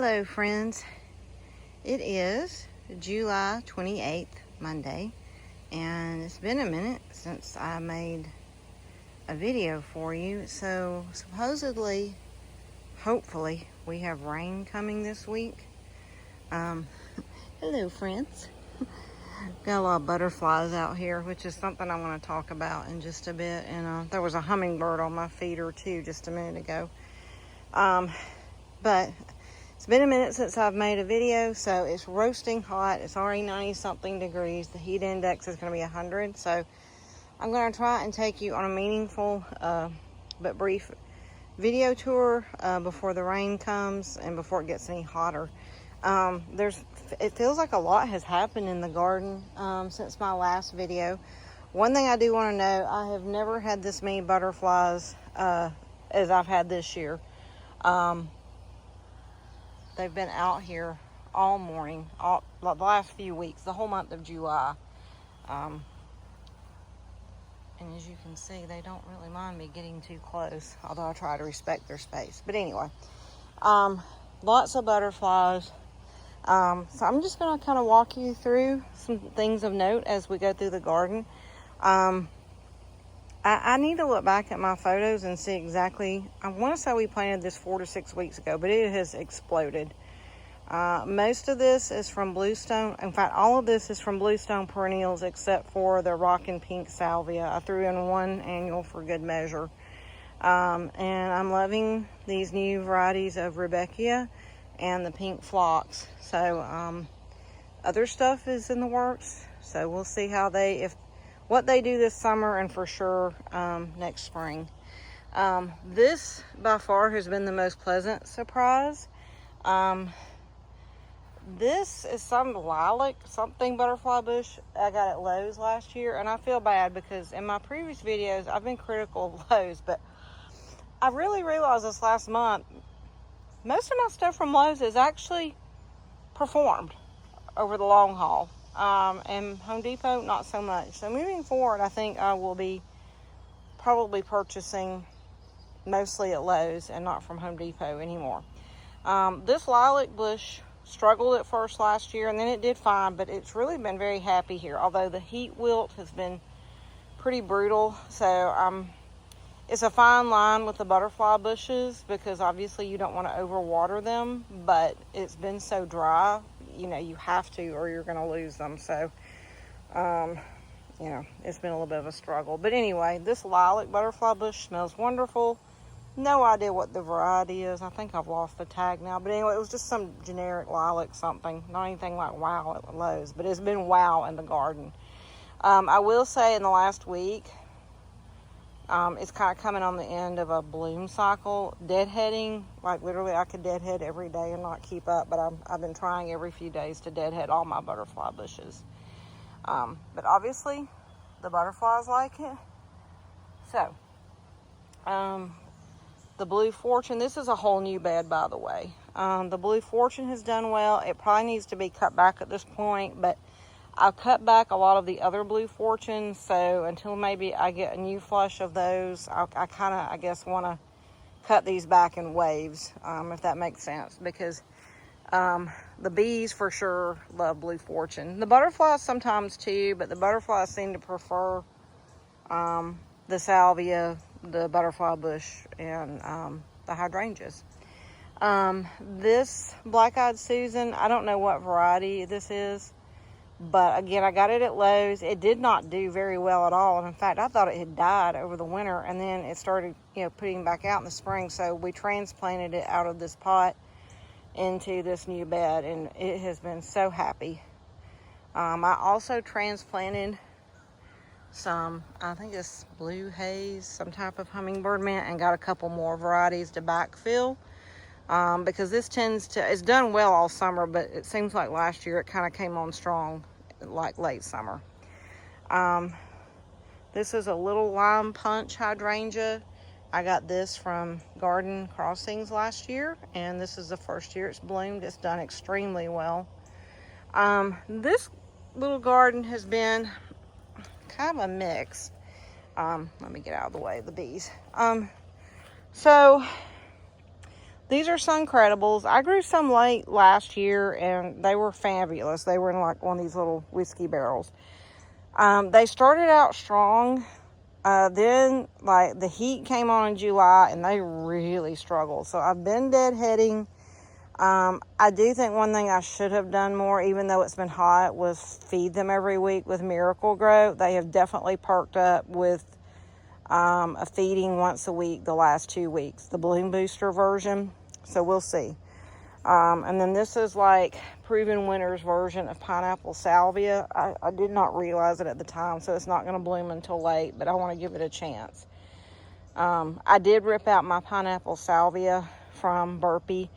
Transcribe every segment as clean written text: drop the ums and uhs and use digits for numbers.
Hello friends, it is July 28th, Monday, and it's been a minute since I made a video for you. So supposedly, hopefully, we have rain coming this week. Hello friends. Got a lot of butterflies out here, which is something I want to talk about in just a bit. And there was a hummingbird on my feeder too just a minute ago. But it's been a minute since I've made a video, so it's roasting hot. It's already 90-something degrees. The heat index is going to be 100. So I'm going to try and take you on a meaningful but brief video tour before the rain comes and before it gets any hotter. It feels like a lot has happened in the garden since my last video. One thing I do want to know, I have never had this many butterflies as I've had this year. They've been out here all morning, the last few weeks, the whole month of July. And as you can see, they don't really mind me getting too close, although I try to respect their space. But anyway, lots of butterflies. So I'm just going to kind of walk you through some things of note as we go through the garden. I need to look back at my photos and see exactly. I want to say we planted this 4 to 6 weeks ago, but it has exploded. Most of this is from bluestone. In fact, all of this is from bluestone perennials except for the rockin' pink salvia. I threw in one annual for good measure. And I'm loving these new varieties of Rebecca and the pink phlox. So other stuff is in the works. So we'll see how what they do this summer, and for sure next spring. This by far has been the most pleasant surprise. This is some lilac something butterfly bush I got at Lowe's last year, and I feel bad because in my previous videos I've been critical of Lowe's, but I really realized this last month most of my stuff from Lowe's has actually performed over the long haul. And Home Depot, not so much. So moving forward, I think I will be probably purchasing mostly at Lowe's and not from Home Depot anymore. This lilac bush struggled at first last year, and then it did fine, but it's really been very happy here, although the heat wilt has been pretty brutal. So it's a fine line with the butterfly bushes because obviously you don't want to overwater them, but it's been so dry, you have to or you're going to lose them. So, it's been a little bit of a struggle. But anyway, this lilac butterfly bush smells wonderful. No idea what the variety is. I think I've lost the tag now. But anyway, it was just some generic lilac something. Not anything like wow at Lowe's, but it's been wow in the garden. I will say in the last week, it's kind of coming on the end of a bloom cycle. Deadheading, like literally I could deadhead every day and not keep up, but I've been trying every few days to deadhead all my butterfly bushes. But obviously the butterflies like it. So, the Blue Fortune, this is a whole new bed, by the way. The Blue Fortune has done well. It probably needs to be cut back at this point, but I've cut back a lot of the other Blue Fortunes, so until maybe I get a new flush of those, I kind of, I guess, want to cut these back in waves, if that makes sense, because the bees for sure love Blue Fortune. The butterflies sometimes too, but the butterflies seem to prefer the salvia, the butterfly bush, and the hydrangeas. This Black-Eyed Susan, I don't know what variety this is. But again, I got it at Lowe's. It did not do very well at all. And in fact, I thought it had died over the winter, and then it started, putting back out in the spring. So we transplanted it out of this pot into this new bed, and it has been so happy. I also transplanted some, I think it's blue haze, some type of hummingbird mint, and got a couple more varieties to backfill. Because this it's done well all summer, but it seems like last year it kind of came on strong, like late summer. This is a little lime punch hydrangea. I got this from Garden Crossings last year, and this is the first year it's bloomed. It's done extremely well. This little garden has been kind of a mix. Let me get out of the way of the bees. So These are Suncredibles. I grew some late last year, and they were fabulous. They were in like one of these little whiskey barrels. They started out strong. Then, like, the heat came on in July, and they really struggled. So I've been deadheading. I do think one thing I should have done more, even though it's been hot, was feed them every week with Miracle Grow. They have definitely perked up with a feeding once a week the last 2 weeks, the Bloom Booster version. So we'll see. And then this is like Proven Winner's version of pineapple salvia. I did not realize it at the time, so it's not going to bloom until late, but I want to give it a chance. I did rip out my pineapple salvia from Burpee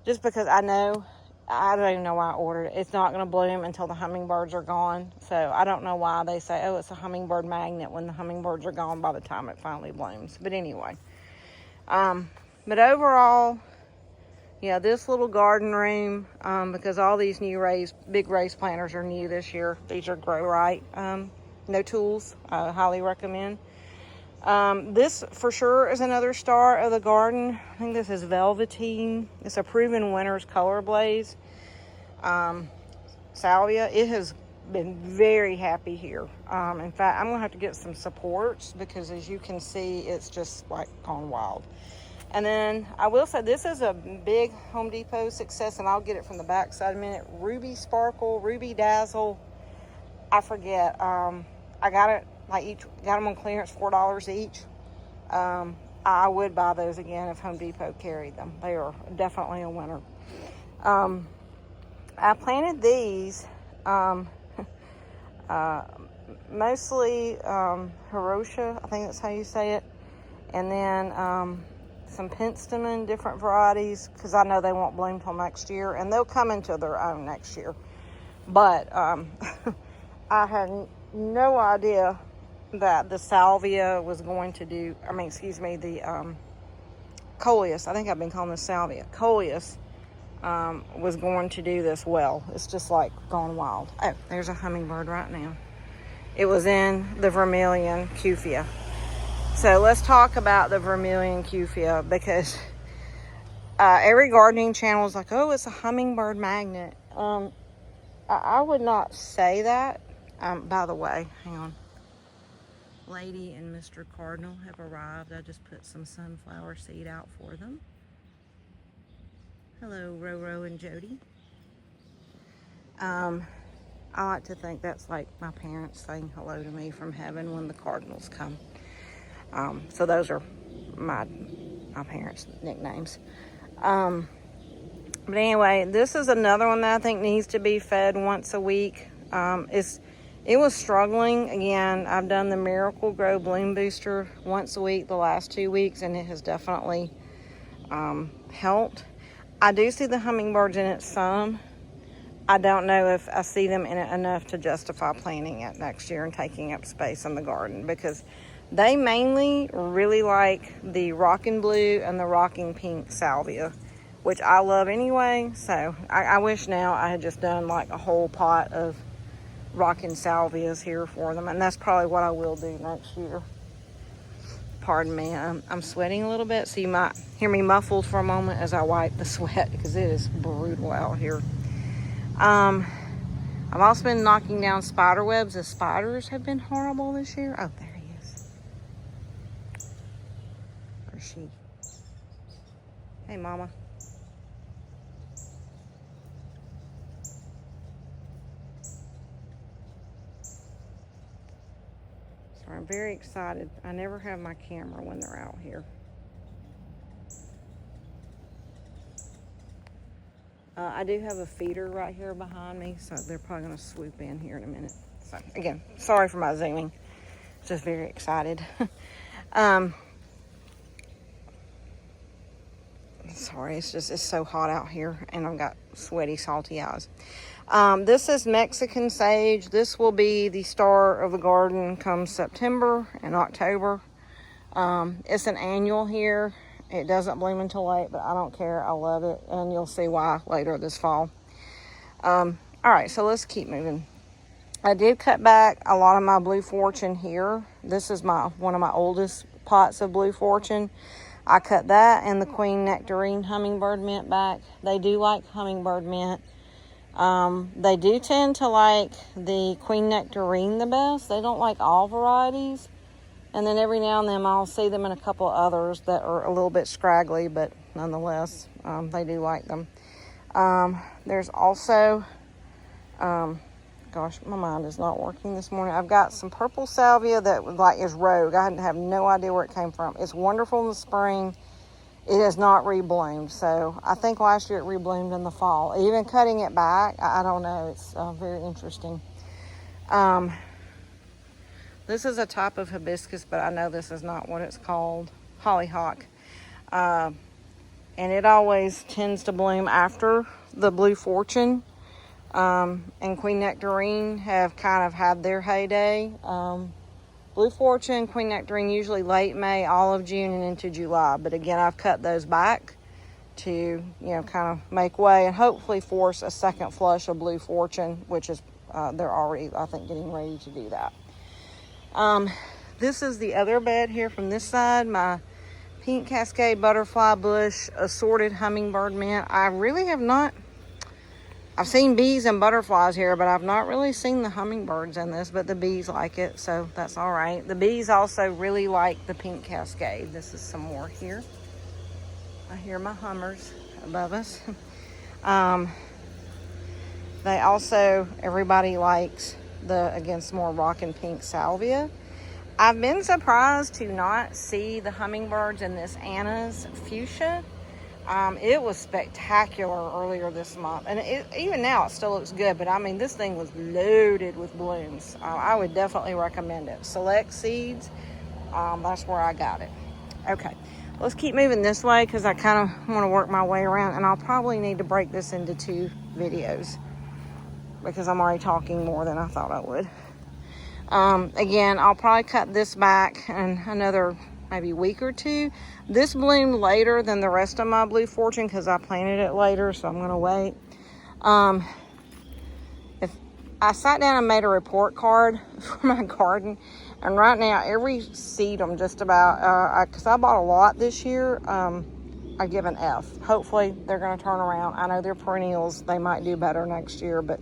just because I don't even know why I ordered it. It's not going to bloom until the hummingbirds are gone. So I don't know why they say, oh, it's a hummingbird magnet when the hummingbirds are gone by the time it finally blooms. But anyway. But overall, yeah, this little garden room, because all these new big raised planters are new this year. These are Grow Right. No tools. I highly recommend. This for sure is another star of the garden. I think this is Velveteen. It's a Proven Winner's Color Blaze. Salvia. It has been very happy here. In fact, I'm going to have to get some supports because as you can see, it's just like gone wild. And then I will say this is a big Home Depot success, and I'll get it from the back side in a minute. Ruby Sparkle, Ruby Dazzle. I forget. I got it got them on clearance, $4 each. I would buy those again if Home Depot carried them. They are definitely a winner. I planted these mostly Hiroshia, I think that's how you say it, and then some penstemon, different varieties, because I know they won't bloom till next year, and they'll come into their own next year. But I had no idea that the salvia was going to do, the coleus, I think I've been calling this salvia, coleus, was going to do this well. It's just like gone wild. Oh, there's a hummingbird right now. It was in the vermilion Cufia. So let's talk about the vermilion Cufia, because every gardening channel is like, oh, it's a hummingbird magnet. I would not say that. By the way, hang on. Lady and Mr. Cardinal have arrived. I just put some sunflower seed out for them. Hello, Roro and Jody. I like to think that's like my parents saying hello to me from heaven when the Cardinals come. So those are my parents' nicknames. But anyway, this is another one that I think needs to be fed once a week. It was struggling. Again, I've done the Miracle Grow Bloom Booster once a week the last 2 weeks, and it has definitely helped. I do see the hummingbirds in it some. I don't know if I see them in it enough to justify planting it next year and taking up space in the garden, because they mainly really like the Rockin' Blue and the Rocking Pink salvia, which I love anyway. So I wish now I had just done like a whole pot of Rockin' salvias here for them, and that's probably what I will do next year. Pardon me, I'm sweating a little bit, so you might hear me muffled for a moment as I wipe the sweat, because it is brutal out here. I've also been knocking down spider webs. The spiders have been horrible this year. Oh, there he is. Or she. Hey, Mama. So I'm very excited. I never have my camera when they're out here. I do have a feeder right here behind me, so they're probably going to swoop in here in a minute. So again, sorry for my zooming. Just very excited. Sorry, it's so hot out here, and I've got sweaty, salty eyes. This is Mexican sage. This will be the star of the garden come September and October. It's an annual here. It doesn't bloom until late, but I don't care. I love it, and you'll see why later this fall. All right, so let's keep moving. I did cut back a lot of my Blue Fortune here. This is one of my oldest pots of Blue Fortune. I cut that and the Queen Nectarine Hummingbird Mint back. They do like Hummingbird Mint. They do tend to like the Queen Nectarine the best. They don't like all varieties. And then every now and then I'll see them in a couple of others that are a little bit scraggly, but nonetheless, they do like them. There's also, gosh, my mind is not working this morning. I've got some purple salvia that like is rogue. I have no idea where it came from. It's wonderful in the spring. It has not rebloomed. So I think last year it rebloomed in the fall. Even cutting it back, I don't know. It's very interesting. This is a type of hibiscus, but I know this is not what it's called. Hollyhock. And it always tends to bloom after the Blue Fortune. And Queen Nectarine have kind of had their heyday. Blue Fortune, Queen Nectarine, usually late May, all of June, and into July. But again, I've cut those back to, kind of make way and hopefully force a second flush of Blue Fortune, which is, they're already, I think, getting ready to do that. This is the other bed here from this side, my Pink Cascade Butterfly Bush Assorted Hummingbird Mint. I really have not, I've seen bees and butterflies here, but I've not really seen the hummingbirds in this, but the bees like it, so that's all right. The bees also really like the Pink Cascade. This is some more here. I hear my hummers above us. They also, everybody likes again, some more Rockin' Pink Salvia. I've been surprised to not see the hummingbirds in this Anna's Fuchsia. It was spectacular earlier this month. And even now, it still looks good. But, I mean, this thing was loaded with blooms. I would definitely recommend it. Select Seeds, that's where I got it. Okay, let's keep moving this way because I kind of want to work my way around. And I'll probably need to break this into 2 videos, because I'm already talking more than I thought I would. Again, I'll probably cut this back in another maybe week or 2. This bloomed later than the rest of my Blue Fortune because I planted it later, so I'm going to wait. If I sat down and made a report card for my garden, and right now every seed I'm just about, because I bought a lot this year, I give an F. Hopefully they're going to turn around. I know they're perennials. They might do better next year, but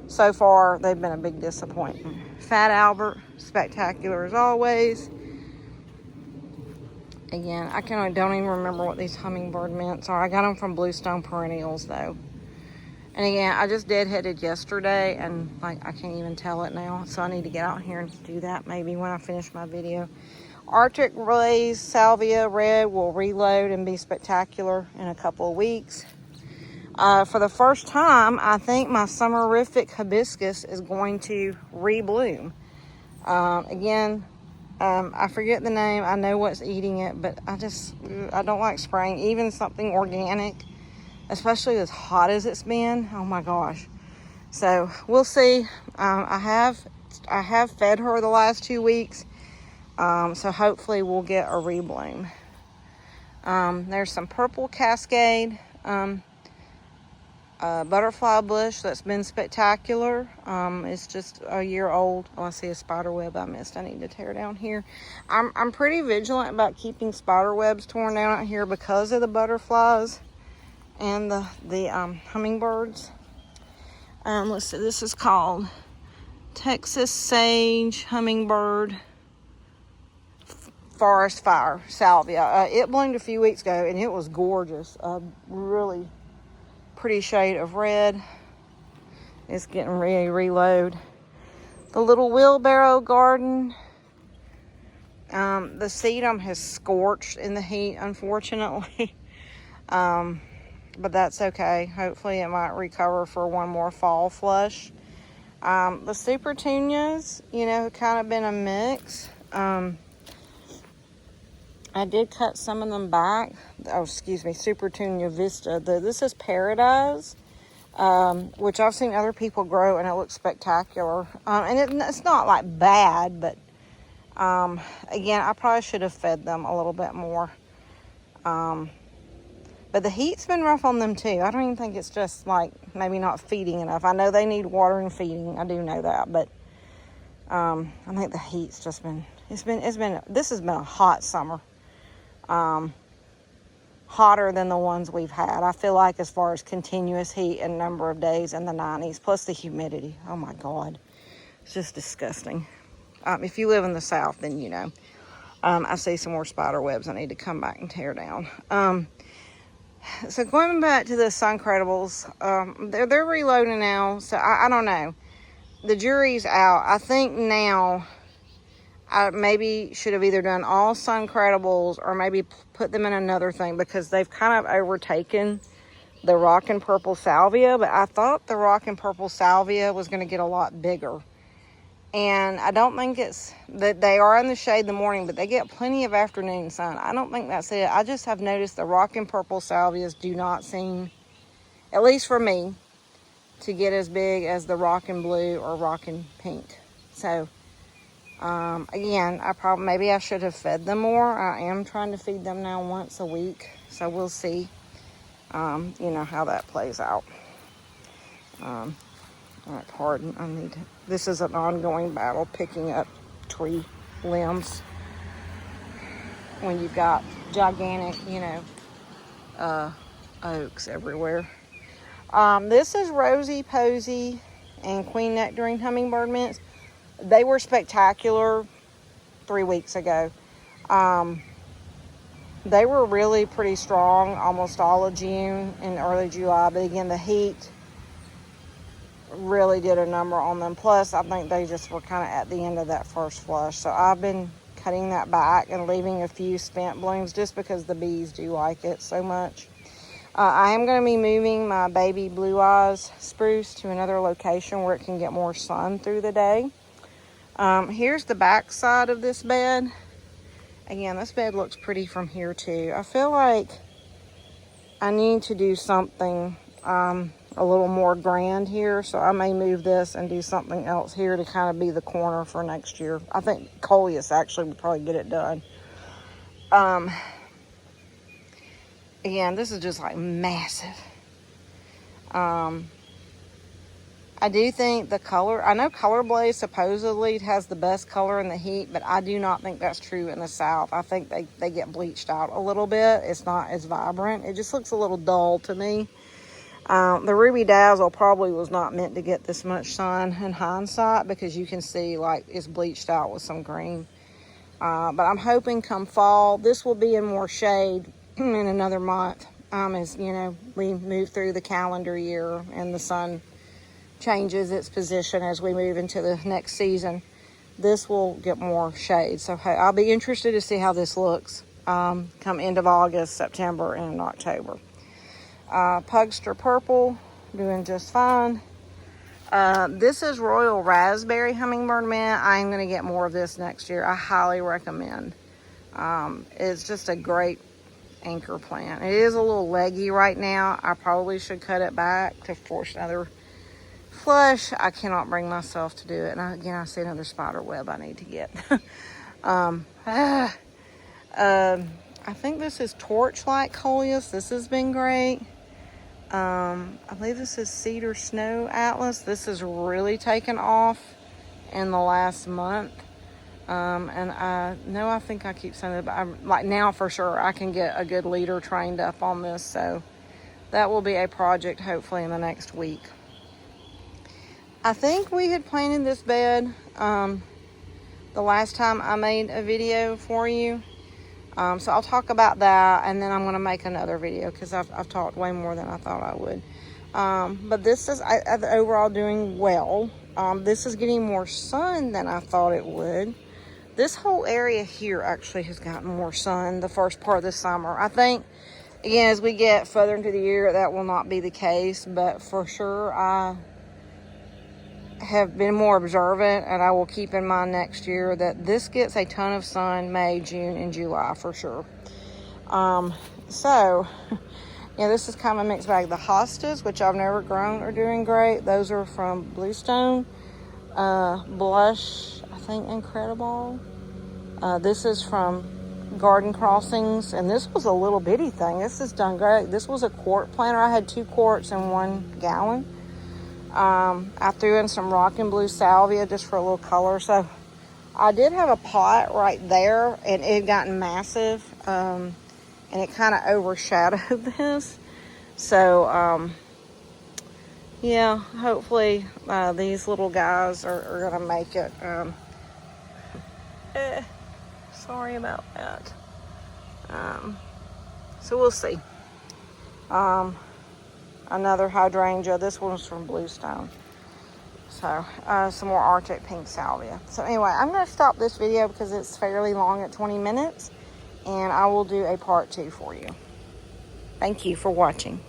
so far, they've been a big disappointment. Fat Albert, spectacular as always. Again, I don't even remember what these hummingbird mints are. I got them from Bluestone Perennials, though. And again, I just deadheaded yesterday, and I can't even tell it now. So I need to get out here and do that maybe when I finish my video. Arctic Blaze Salvia Red will reload and be spectacular in a couple of weeks. For the first time, I think my Summerific Hibiscus is going to rebloom. Again, I forget the name. I know what's eating it, but I don't like spraying. Even something organic, especially as hot as it's been. Oh my gosh. So we'll see. I have fed her the last 2 weeks. So hopefully we'll get a rebloom. There's some Purple Cascade. Butterfly bush that's been spectacular. It's just a year old. Oh, I see a spider web I missed. I need to tear down here. I'm pretty vigilant about keeping spider webs torn down out here because of the butterflies and the hummingbirds. Let's see. This is called Texas Sage Hummingbird Forest Fire Salvia. It bloomed a few weeks ago and it was gorgeous. Really pretty shade of red. It's getting ready to reload. The little wheelbarrow garden. The sedum has scorched in the heat, unfortunately. But that's okay. Hopefully it might recover for one more fall flush. The Supertunias, kind of been a mix. I did cut some of them back. Oh, excuse me, Supertunia Vista. This is Paradise, which I've seen other people grow, and it looks spectacular. And it's not like bad, but again, I probably should have fed them a little bit more. But the heat's been rough on them too. I don't even think it's just like maybe not feeding enough. I know they need water and feeding. I do know that, but I think the heat's just been. This has been a hot summer. hotter than the ones we've had. I feel like as far as continuous heat and number of days in the 90s, plus the humidity. Oh my God, it's just disgusting. If you live in the South, then you know. I see some more spider webs I need to come back and tear down. So going back to the Suncredibles, they're reloading now, so I don't know. The jury's out. I think now I maybe should have either done all Suncredibles or maybe put them in another thing, because they've kind of overtaken the rock and purple salvia. But I thought the rock and purple salvia was going to get a lot bigger. And I don't think it's that they are in the shade in the morning, but they get plenty of afternoon sun. I don't think that's it. I just have noticed the rock and purple salvias do not seem, at least for me, to get as big as the rock and blue or rock and pink. So, again, maybe I should have fed them more. I am trying to feed them now once a week. So we'll see, you know, how that plays out. All right, pardon, this is an ongoing battle picking up tree limbs when you've got gigantic, you know, oaks everywhere. This is Rosie Posy and Queen Nectarine Hummingbird Mints. They were spectacular 3 weeks ago. They were really pretty strong almost all of June and early July, but again, the heat really did a number on them. Plus, I think they just were kind of at the end of that first flush. So I've been cutting that back and leaving a few spent blooms just because the bees do like it so much. I am going to be moving my baby Blue Eyes spruce to another location where it can get more sun through the day. Here's the back side of this bed. Again, this bed looks pretty from here too. I feel like I need to do something a little more grand here, so I may move this and do something else here to kind of be the corner for next year. I think Coleus actually would probably get it done. Again, this is just like massive. I do think the color, I know Color Blaze supposedly has the best color in the heat, but I do not think that's true in the South. I think they get bleached out a little bit. It's not as vibrant. It just looks a little dull to me. The Ruby Dazzle probably was not meant to get this much sun in hindsight, because you can see like it's bleached out with some green. But I'm hoping come fall, this will be in more shade in another month, as you know, we move through the calendar year and the sun changes its position as we move into the next season. This will get more shade. So hey, I'll be interested to see how this looks come end of August, September, and October. Pugster Purple, doing just fine. This is Royal Raspberry Hummingbird Mint. I'm going to get more of this next year. I highly recommend. It's just a great anchor plant. It is a little leggy right now. I probably should cut it back to force another flush. I cannot bring myself to do it. And again, I see another spider web I need to get. I think this is Torchlight Coleus. This has been great. I believe this is Cedar Snow Atlas. This has really taken off in the last month. And I think I keep saying it, but I'm like now for sure I can get a good leader trained up on this. So that will be a project hopefully in the next week. I think we had planted this bed the last time I made a video for you. So I'll talk about that, and then I'm going to make another video because I've talked way more than I thought I would. But this is overall doing well. This is getting more sun than I thought it would. This whole area here actually has gotten more sun the first part of the summer. I think, again, as we get further into the year, that will not be the case. But for sure, I have been more observant, and I will keep in mind next year that this gets a ton of sun May, June, and July for sure. So, yeah, this is kind of a mixed bag. The hostas, which I've never grown, are doing great. Those are from Bluestone. Blush, I think, Incredible. This is from Garden Crossings, and this was a little bitty thing. This has done great. This was a quart planter. I had 2 quarts in 1 gallon. I threw in some rock and blue salvia just for a little color. So I did have a pot right there, and it had gotten massive. And and it kind of overshadowed this. So, yeah, hopefully these little guys are going to make it. Sorry about that. So we'll see. Another hydrangea. This one's from Bluestone. So, some more Arctic Pink Salvia. So anyway, I'm going to stop this video because it's fairly long at 20 minutes. And I will do a part 2 for you. Thank you for watching.